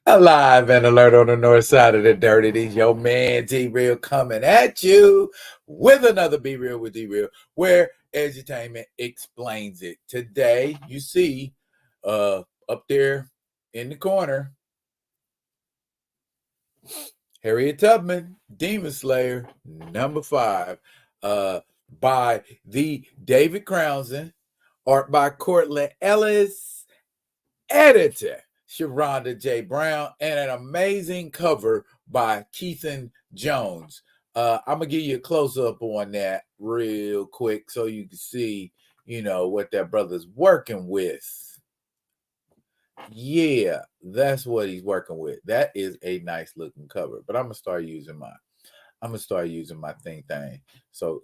Alive and alert on the north side of the dirty. These your man D-Real coming at you with another Be Real with D-Real, where Edutainment explains it. Today, you see up there in the corner, Harriet Tubman Demon Slayer #5 by the David Crownson, art by Courtland Ellis, editor Sharonda J. Brown, and an amazing cover by Keithan Jones. I'm gonna give you a close-up on that real quick so you can see, what that brother's working with. Yeah, that's what he's working with. That is a nice looking cover. But I'm gonna start using my thing. So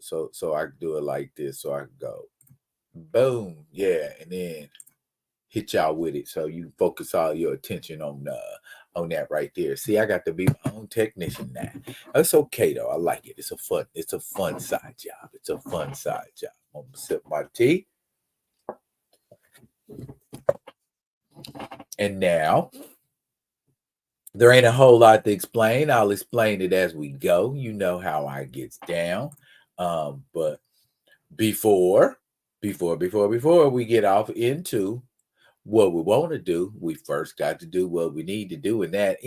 I can do it like this. So I can go boom, yeah, and then hit y'all with it, so you focus all your attention on that right there. See, I got to be my own technician now. It's okay though. I like it. It's a fun side job. I'm gonna sip my tea, and now there ain't a whole lot to explain. I'll explain it as we go. You know how I gets down. But before we get off into what we want to do, we first got to do what we need to do, and that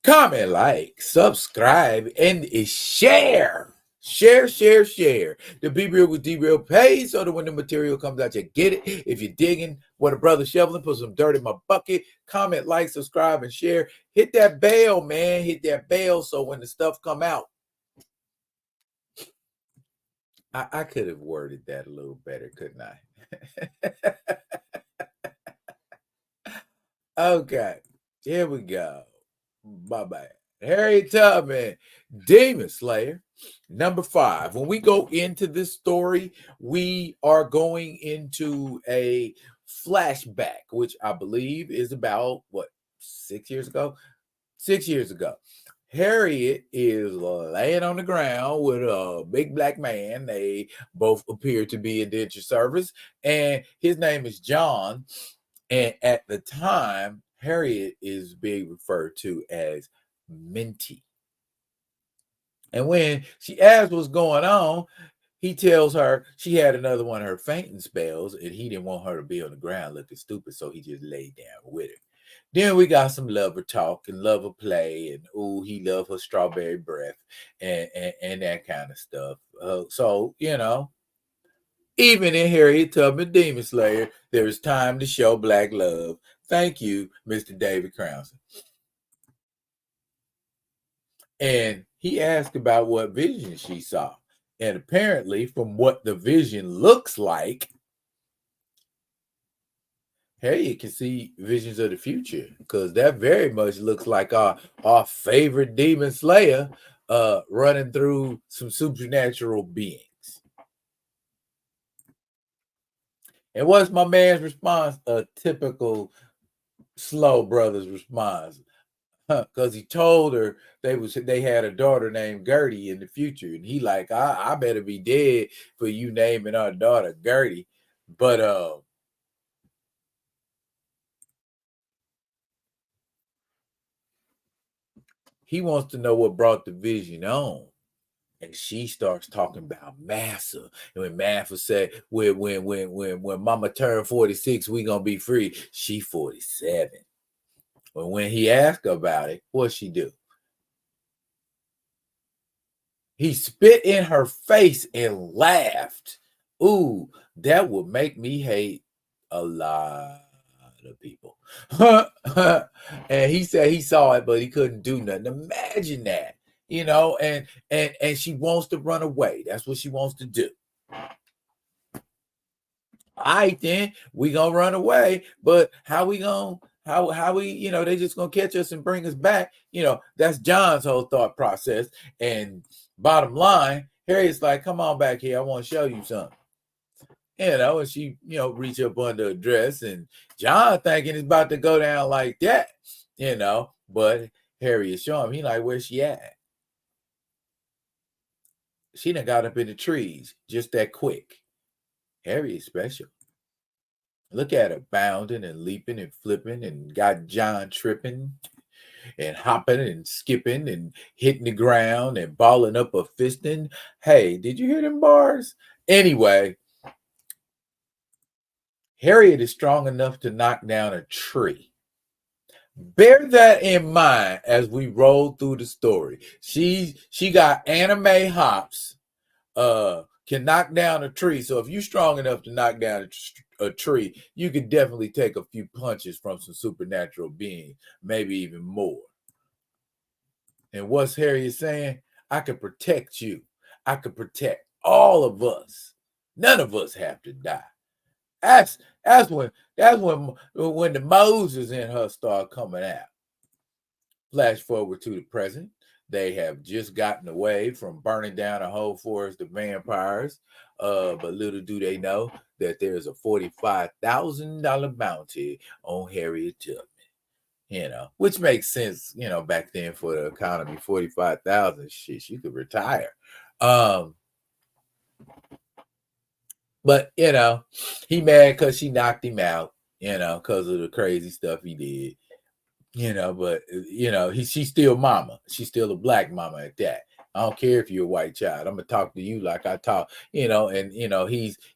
comment, like, subscribe, and share. Share the Be Real with D-Real page so that when the material comes out, you get it. If you're digging what a brother shoveling, put some dirt in my bucket. Comment, like, subscribe, and share. Hit that bell, man. Hit that bell so when the stuff come out. I could have worded that a little better, couldn't I? Okay, here we go. Bye-bye. Harriet Tubman, Demon Slayer, #5. When we go into this story, we are going into a flashback, which I believe is about, 6 years ago? 6 years ago. Harriet is laying on the ground with a big black man. They both appear to be indentured service, and his name is John. And at the time, Harriet is being referred to as Minty. And when she asks what's going on, he tells her she had another one of her fainting spells, and he didn't want her to be on the ground looking stupid, so he just laid down with her. Then we got some lover talk and lover play, and he loved her strawberry breath and that kind of stuff. So, even in Harriet Tubman Demon Slayer, there is time to show black love. Thank you, Mr. David Crownson. And he asked about what vision she saw. And apparently, from what the vision looks like, Harriet can see visions of the future, because that very much looks like our favorite demon slayer running through some supernatural beings. And what's my man's response? A typical slow brother's response. Because he told her they had a daughter named Gertie in the future, and he like, I better be dead for you naming our daughter Gertie. But he wants to know what brought the vision on. And she starts talking about Massa. And when Massa said, when Mama turned 46, we gonna be free. She 47. But when he asked her about it, what'd she do? He spit in her face and laughed. Ooh, that would make me hate a lot of people. And he said he saw it, but he couldn't do nothing. Imagine that, and she wants to run away. That's what she wants to do. All right, then we gonna run away, but how we gonna how we, they just gonna catch us and bring us back? That's John's whole thought process. And bottom line, Harriet's like, come on back here, I want to show you something. And she, reach up under her dress, and John thinking it's about to go down like that, but Harriet show him, he like, where's she at? She done got up in the trees just that quick. Harriet's special. Look at her bounding and leaping and flipping and got John tripping and hopping and skipping and hitting the ground and balling up a fisting. Hey, did you hear them bars? Anyway, Harriet is strong enough to knock down a tree. Bear that in mind as we roll through the story. She got anime hops, can knock down a tree. So if you're strong enough to knock down a tree, you can definitely take a few punches from some supernatural beings, maybe even more. And what's Harriet saying? I can protect you. I can protect all of us. None of us have to die. That's when the Moses in her start coming out. Flash forward to the present. They have just gotten away from burning down a whole forest of vampires. But little do they know that there's a $45,000 bounty on Harriet Tubman. Which makes sense, back then for the economy. 45,000, shit, she could retire. But he mad because she knocked him out, because of the crazy stuff he did. But she's still mama. She's still a black mama at that. I don't care if you're a white child. I'm gonna talk to you like I talk, and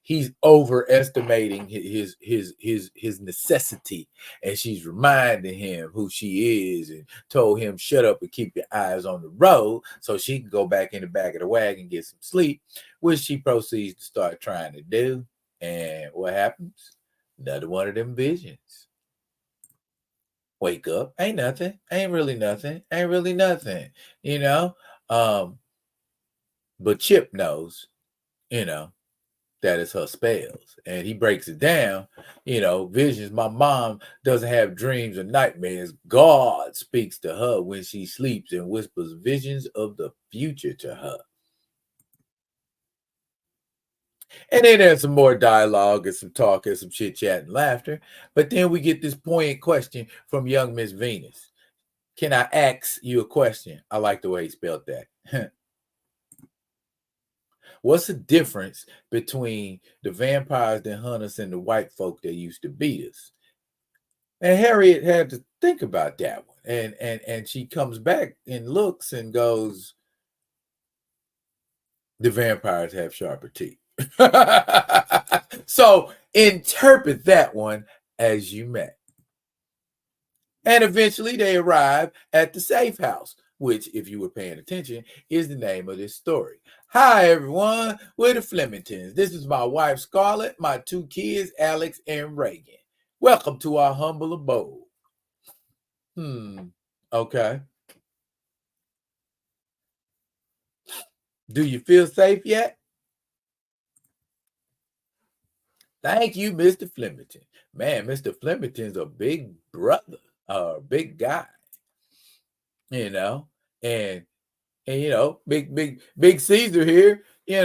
he's overestimating his necessity, and she's reminding him who she is, and told him shut up and keep your eyes on the road, so she can go back in the back of the wagon and get some sleep, which she proceeds to start trying to do. And what happens? Another one of them visions. Wake up, ain't nothing, ain't really nothing, but Chip knows, that is her spells, and he breaks it down. Visions. My mom doesn't have dreams or nightmares. God speaks to her when she sleeps and whispers visions of the future to her. And then there's some more dialogue and some talk and some chit chat and laughter. But then we get this poignant question from young Miss Venus. Can I ask you a question? I like the way he spelled that. What's the difference between the vampires that hunt us and the white folk that used to beat us? And Harriet had to think about that one. And she comes back and looks and goes, the vampires have sharper teeth. So interpret that one as you may. And eventually they arrive at the safe house, which, if you were paying attention, is the name of this story. Hi, everyone. We're the Flemingtons. This is my wife, Scarlett, my two kids, Alex and Reagan. Welcome to our humble abode. Okay. Do you feel safe yet? Thank you, Mr. Flemington. Man, Mr. Flemington's a big brother, a big guy, and big Caesar here, he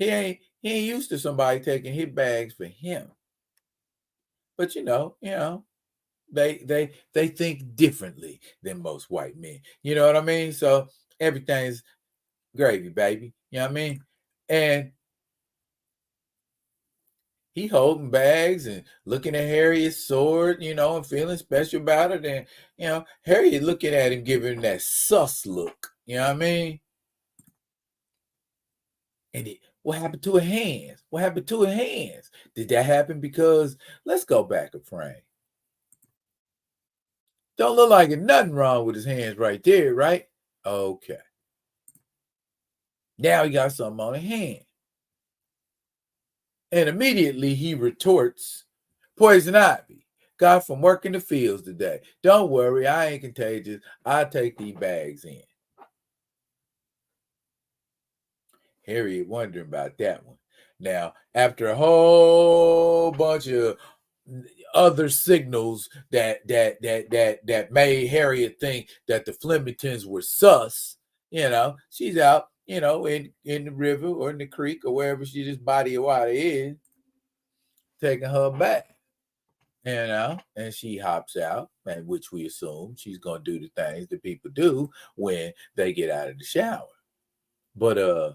ain't used to somebody taking his bags for him. But they think differently than most white men. You know what I mean? So everything's gravy, baby. You know what I mean? And he holding bags and looking at Harriet's sword, and feeling special about it. And, Harriet looking at him, giving him that sus look. You know what I mean? And what happened to her hands? What happened to her hands? Did that happen because, let's go back a frame. Don't look like nothing wrong with his hands right there, right? Okay. Now he got something on his hand. And immediately he retorts, poison ivy. Got from work in the fields today. Don't worry, I ain't contagious. I'll take these bags in. Harriet wondering about that one. Now, after a whole bunch of other signals that made Harriet think that the Flemingtons were sus, she's out, in the river or in the creek or wherever this body of water is, taking her back. And she hops out, and which we assume she's gonna do the things that people do when they get out of the shower. But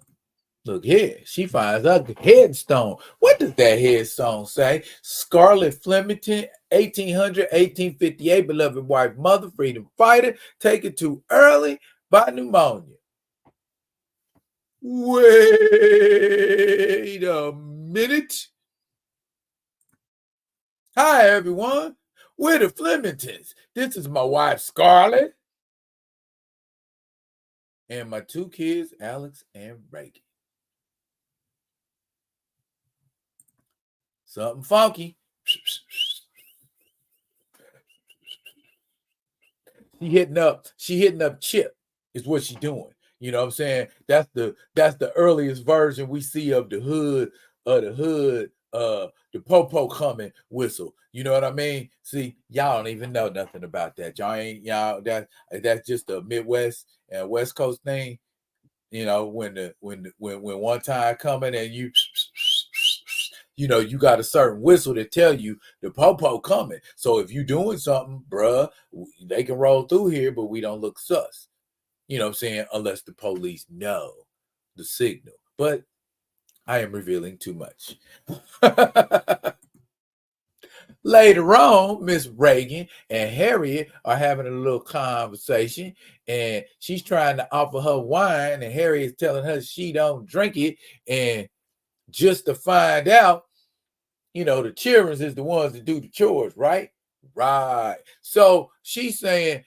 Look here, she finds a headstone. What does that headstone say? Scarlett Flemington, 1800, 1858, beloved wife, mother, freedom fighter, taken too early by pneumonia. Wait a minute. Hi, everyone. We're the Flemingtons. This is my wife, Scarlett, and my two kids, Alex and Reagan. Something funky. She hitting up Chip is what she doing. You know what I'm saying? That's the earliest version we see of the hood, the popo coming whistle. You know what I mean? See, y'all don't even know nothing about that. That's just a Midwest and West Coast thing. You know, when one time coming and you you got a certain whistle to tell you the popo coming. So if you doing something, bruh, they can roll through here, but we don't look sus. You know what I'm saying? Unless the police know the signal. But I am revealing too much. Later on, Miss Reagan and Harriet are having a little conversation, and she's trying to offer her wine, and Harriet's telling her she don't drink it. And just to find out, the children is the ones that do the chores, right? Right. So she's saying,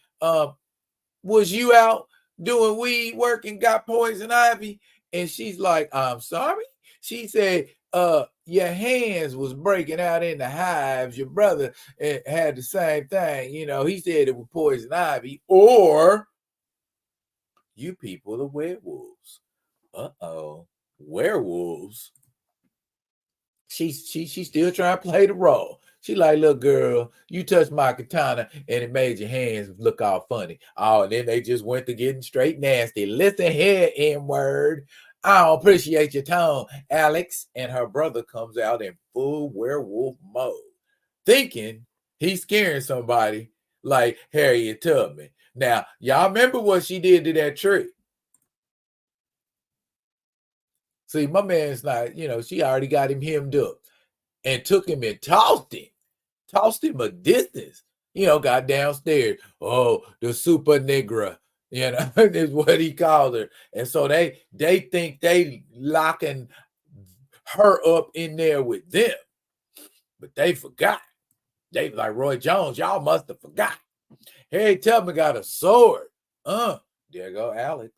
was you out doing weed work and got poison ivy? And she's like, I'm sorry. She said, your hands was breaking out in the hives. Your brother had the same thing. He said it was poison ivy, or you people are werewolves. Uh-oh. Werewolves. She's still trying to play the role. She like, look, girl, you touched my katana and it made your hands look all funny. Oh, and then they just went to getting straight nasty. Listen here, N-word. I don't appreciate your tone, Alex. And her brother comes out in full werewolf mode, thinking he's scaring somebody like Harriet Tubman. Now, y'all remember what she did to that tree? See, my man's not, she already got him hemmed up and took him and tossed him a distance. Got downstairs. Oh, the super negra, is what he called her. And so they think they locking her up in there with them, but they forgot. They like Roy Jones. Y'all must have forgot. Harriet Tubman got a sword. There go Alex.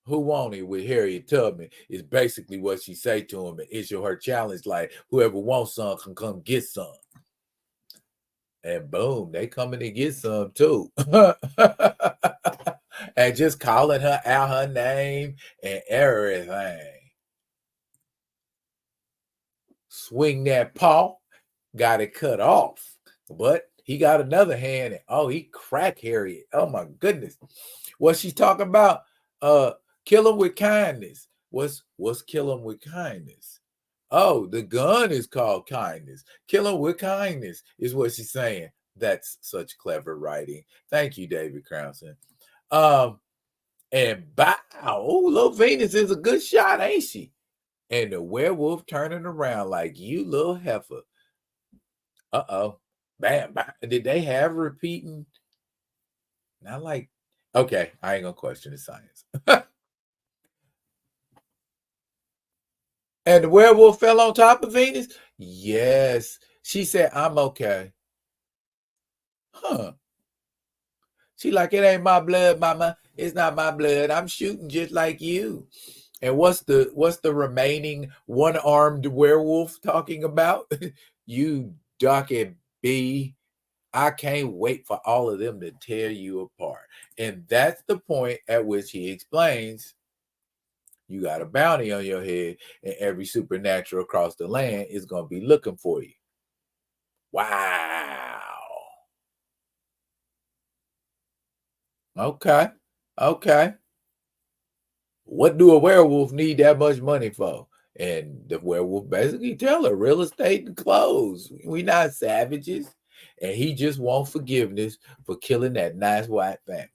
Who want it with Harriet Tubman is basically what she say to him and issue her challenge like, whoever wants some can come get some. And boom, they coming to get some too. And just calling her out her name and everything. Swing that paw, got it cut off. But he got another hand and he cracked Harriet. Oh my goodness. What she talking about? Kill him with kindness. What's kill him with kindness? Oh, the gun is called kindness. Kill him with kindness is what she's saying. That's such clever writing. Thank you, David Crownson. And bow. Oh, little Venus is a good shot, ain't she? And the werewolf turning around like, you little heifer. Uh-oh. Bam, bam. Did they have repeating? Not like, okay, I ain't gonna question the science. And the werewolf fell on top of Venus? Yes. She said, I'm okay. Huh. She like, it ain't my blood, mama. It's not my blood. I'm shooting just like you. And what's the remaining one-armed werewolf talking about? You ducky bee. I can't wait for all of them to tear you apart. And that's the point at which he explains you got a bounty on your head, and every supernatural across the land is going to be looking for you. Wow. Okay. What do a werewolf need that much money for? And the werewolf basically tell her real estate and clothes. We not savages. And he just wants forgiveness for killing that nice white family.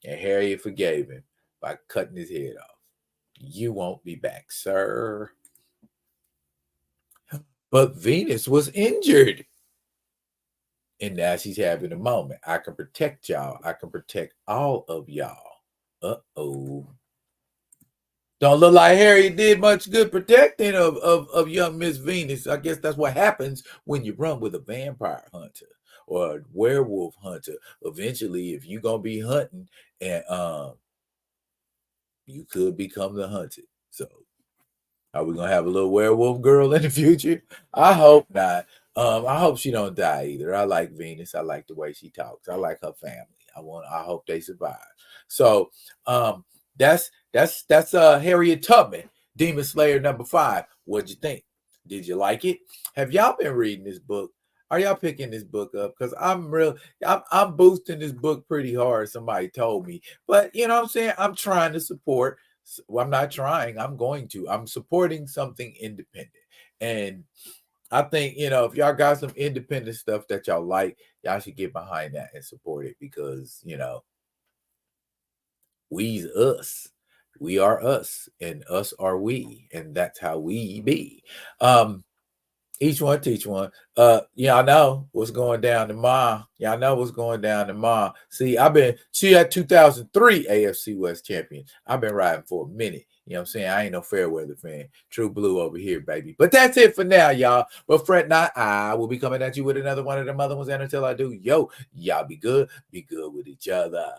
And Harriet forgave him by cutting his head off. You won't be back, sir. But Venus was injured. And now she's having a moment. I can protect y'all. I can protect all of y'all. Uh-oh. Don't look like Harriet did much good protecting of young Miss Venus. I guess that's what happens when you run with a vampire hunter or a werewolf hunter. Eventually, if you're gonna be hunting, and you could become the hunted. So are we gonna have a little werewolf girl in the future? I hope not. I hope she don't die either. I like Venus. I like the way she talks. I like her family. I hope they survive. So that's Harriet Tubman, Demon Slayer #5. What'd you think? Did you like it? Have y'all been reading this book? Are y'all picking this book up? Because I'm boosting this book pretty hard. Somebody told me. But you know what I'm saying? I'm trying to support. Well, I'm not trying. I'm going to. I'm supporting something independent. And I think, if y'all got some independent stuff that y'all like, y'all should get behind that and support it because, we's us. We are us and us are we. And that's how we be. Each one teach one. Y'all know what's going down tomorrow. Y'all know what's going down tomorrow. See, she had 2003 AFC West champion. I've been riding for a minute. You know what I'm saying? I ain't no fair weather fan. True blue over here, baby. But that's it for now, y'all. But fret not, I will be coming at you with another one of them other ones. And until I do, y'all be good with each other.